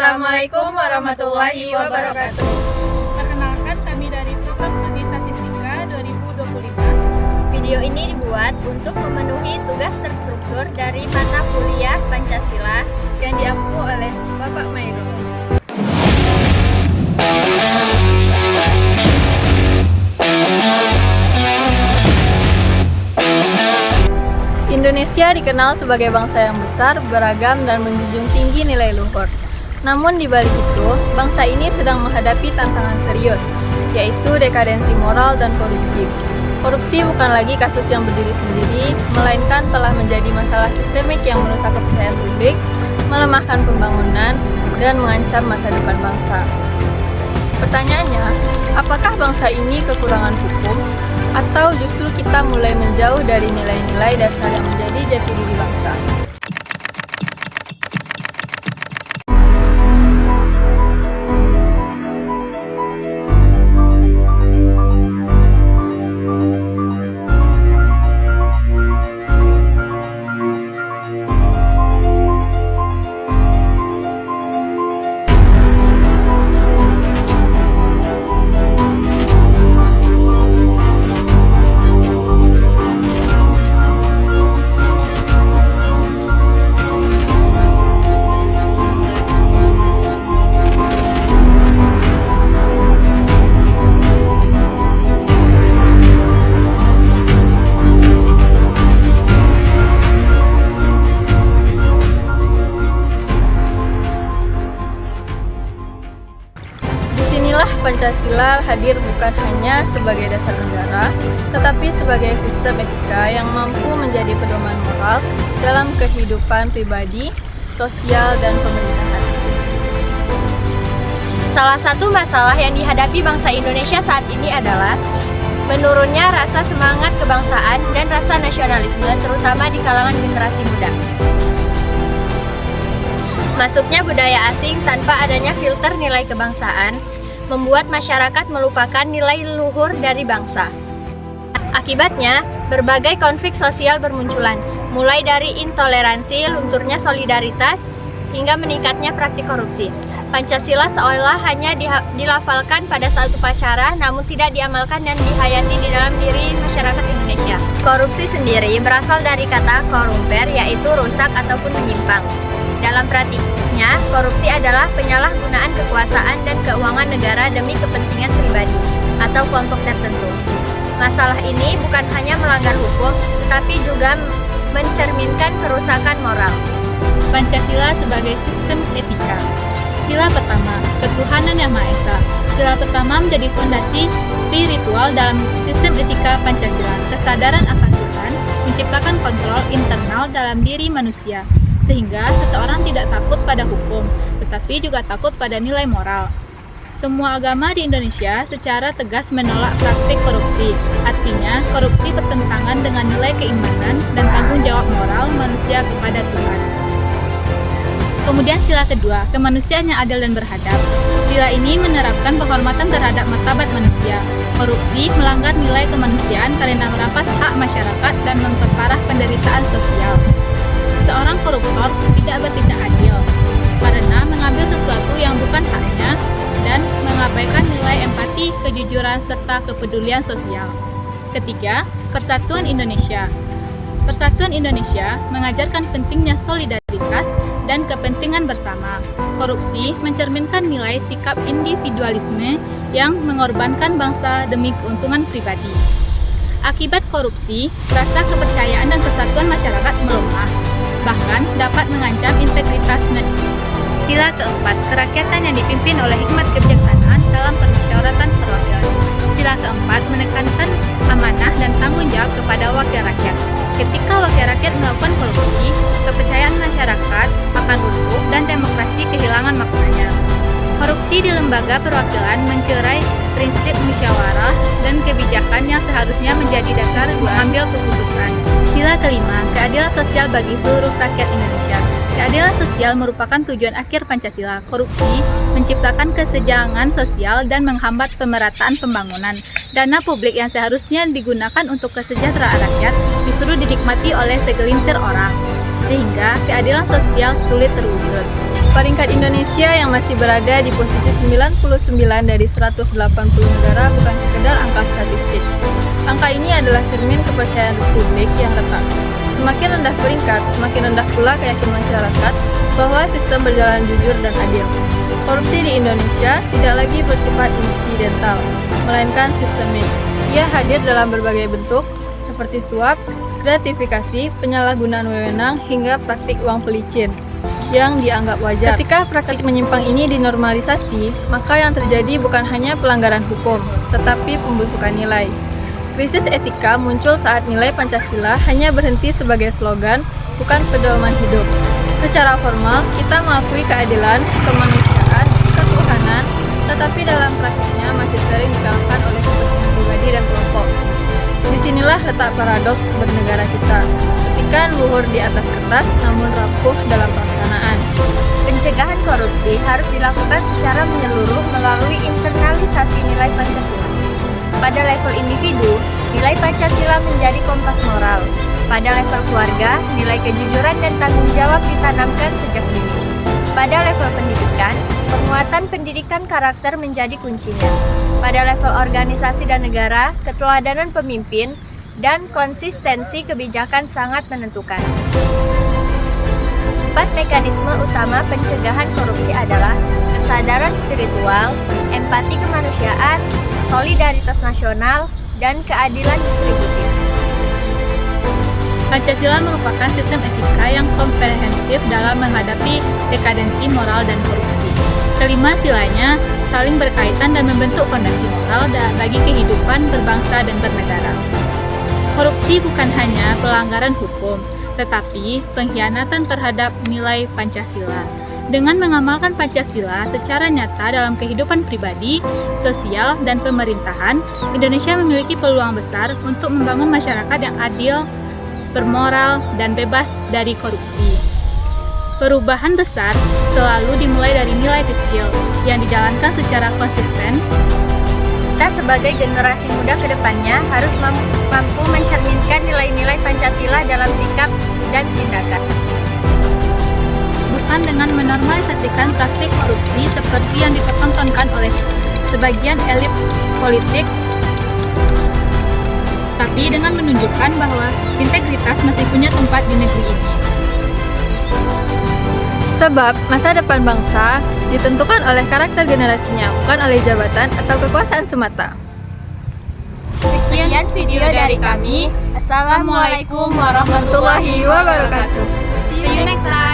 Assalamualaikum warahmatullahi wabarakatuh. Perkenalkan, kami dari Program Studi Statistika 2025. Video ini dibuat untuk memenuhi tugas terstruktur dari mata kuliah Pancasila Yang diampu oleh Bapak Mairul. Indonesia dikenal sebagai bangsa yang besar, beragam, dan menjunjung tinggi nilai luhur. Namun di balik itu, bangsa ini sedang menghadapi tantangan serius, yaitu dekadensi moral dan korupsi. Korupsi bukan lagi kasus yang berdiri sendiri, melainkan telah menjadi masalah sistemik yang merusak kepercayaan publik, melemahkan pembangunan, dan mengancam masa depan bangsa. Pertanyaannya, apakah bangsa ini kekurangan hukum? Atau justru kita mulai menjauh dari nilai-nilai dasar yang menjadi jati diri bangsa? Disinilah Pancasila hadir bukan hanya sebagai dasar negara, tetapi sebagai sistem etika yang mampu menjadi pedoman moral dalam kehidupan pribadi, sosial, dan pemerintahan. Salah satu masalah yang dihadapi bangsa Indonesia saat ini adalah menurunnya rasa semangat kebangsaan dan rasa nasionalisme, terutama di kalangan generasi muda. Masuknya budaya asing tanpa adanya filter nilai kebangsaan membuat masyarakat melupakan nilai luhur dari bangsa. Akibatnya, berbagai konflik sosial bermunculan, mulai dari intoleransi, lunturnya solidaritas, hingga meningkatnya praktik korupsi. Pancasila seolah hanya dilafalkan pada saat upacara, namun tidak diamalkan dan dihayati di dalam diri masyarakat Indonesia. Korupsi sendiri berasal dari kata corrumper, yaitu rusak ataupun menyimpang. Dalam praktiknya, korupsi adalah penyalahgunaan kekuasaan dan keuangan negara demi kepentingan pribadi atau kelompok tertentu. Masalah ini bukan hanya melanggar hukum, tetapi juga mencerminkan kerusakan moral. Pancasila sebagai sistem etika. Sila pertama, ketuhanan yang Maha Esa. Sila pertama menjadi fondasi spiritual dalam sistem etika Pancasila. Kesadaran akan Tuhan menciptakan kontrol internal dalam diri manusia, sehingga seseorang tidak takut pada hukum, tetapi juga takut pada nilai moral. Semua agama di Indonesia secara tegas menolak praktik korupsi. Artinya, korupsi bertentangan dengan nilai keimanan dan tanggung jawab moral manusia kepada Tuhan. Kemudian sila kedua, kemanusiaan yang adil dan beradab. Sila ini menerapkan penghormatan terhadap martabat manusia. Korupsi melanggar nilai kemanusiaan karena merampas hak masyarakat dan memperparah penderitaan sosial. Seorang koruptor tidak bertindak adil karena mengambil sesuatu yang bukan haknya dan mengabaikan nilai empati, kejujuran, serta kepedulian sosial. Ketiga, Persatuan Indonesia. Persatuan Indonesia mengajarkan pentingnya solidaritas dan kepentingan bersama. Korupsi mencerminkan nilai sikap individualisme yang mengorbankan bangsa demi keuntungan pribadi. Akibat korupsi, rasa kepercayaan dan persatuan masyarakat melemah, bahkan dapat mengancam integritas negara. Sila keempat, kerakyatan yang dipimpin oleh hikmat kebijaksanaan dalam permusyawaratan perwakilan. Sila keempat, menekankan amanah dan tanggung jawab kepada wakil rakyat. Ketika wakil rakyat melakukan korupsi, kepercayaan masyarakat akan runtuh dan demokrasi kehilangan maknanya. Korupsi di lembaga perwakilan mencerai prinsip musyawarah dan kebijakan yang seharusnya menjadi dasar mengambil keputusan. Sila kelima, keadilan sosial bagi seluruh rakyat Indonesia. Keadilan sosial merupakan tujuan akhir Pancasila. Korupsi menciptakan kesenjangan sosial dan menghambat pemerataan pembangunan. Dana publik yang seharusnya digunakan untuk kesejahteraan rakyat justru dinikmati oleh segelintir orang, sehingga keadilan sosial sulit terwujud. Peringkat Indonesia yang masih berada di posisi 99 dari 180 negara bukan sekedar angka statistik. Angka ini adalah cermin kepercayaan publik yang retak. Semakin rendah peringkat, semakin rendah pula keyakinan masyarakat bahwa sistem berjalan jujur dan adil. Korupsi di Indonesia tidak lagi bersifat insidental, melainkan sistemik. Ia hadir dalam berbagai bentuk, seperti suap, gratifikasi, penyalahgunaan wewenang, hingga praktik uang pelicin yang dianggap wajar. Ketika praktik menyimpang ini dinormalisasi, maka yang terjadi bukan hanya pelanggaran hukum, tetapi pembusukan nilai. Krisis etika muncul saat nilai Pancasila hanya berhenti sebagai slogan, bukan pedoman hidup. Secara formal, kita mengakui keadilan, kemanusiaan, ketuhanan, tetapi dalam praktiknya masih sering dikalahkan oleh kepentingan pribadi dan kelompok. Disinilah letak paradoks bernegara kita. Ketika luhur di atas kertas, namun rapuh dalam pelaksanaan. Pencegahan korupsi harus dilakukan secara menyeluruh melalui internalisasi nilai Pancasila. Pada level individu, nilai Pancasila menjadi kompas moral. Pada level keluarga, nilai kejujuran dan tanggung jawab ditanamkan sejak dini. Pada level pendidikan, penguatan pendidikan karakter menjadi kuncinya. Pada level organisasi dan negara, keteladanan pemimpin dan konsistensi kebijakan sangat menentukan. 4 mekanisme utama pencegahan korupsi adalah kesadaran spiritual, empati kemanusiaan, solidaritas nasional, dan keadilan distributif. Pancasila merupakan sistem etika yang komprehensif dalam menghadapi dekadensi moral dan korupsi. Kelima silanya saling berkaitan dan membentuk fondasi moral bagi kehidupan berbangsa dan bernegara. Korupsi bukan hanya pelanggaran hukum, tetapi pengkhianatan terhadap nilai Pancasila. Dengan mengamalkan Pancasila secara nyata dalam kehidupan pribadi, sosial, dan pemerintahan, Indonesia memiliki peluang besar untuk membangun masyarakat yang adil, bermoral, dan bebas dari korupsi. Perubahan besar selalu dimulai dari nilai kecil yang dijalankan secara konsisten. Kita sebagai generasi muda ke depannya harus mampu mencerminkan nilai-nilai Pancasila dalam sikap dan tindakan. Bukan dengan menormalisasikan praktik korupsi seperti yang dipertontonkan oleh sebagian elit politik, tapi dengan menunjukkan bahwa integritas masih punya tempat di negeri ini. Sebab masa depan bangsa ditentukan oleh karakter generasinya, bukan oleh jabatan atau kekuasaan semata. Sekian video dari kami. Assalamualaikum warahmatullahi wabarakatuh. See you next time.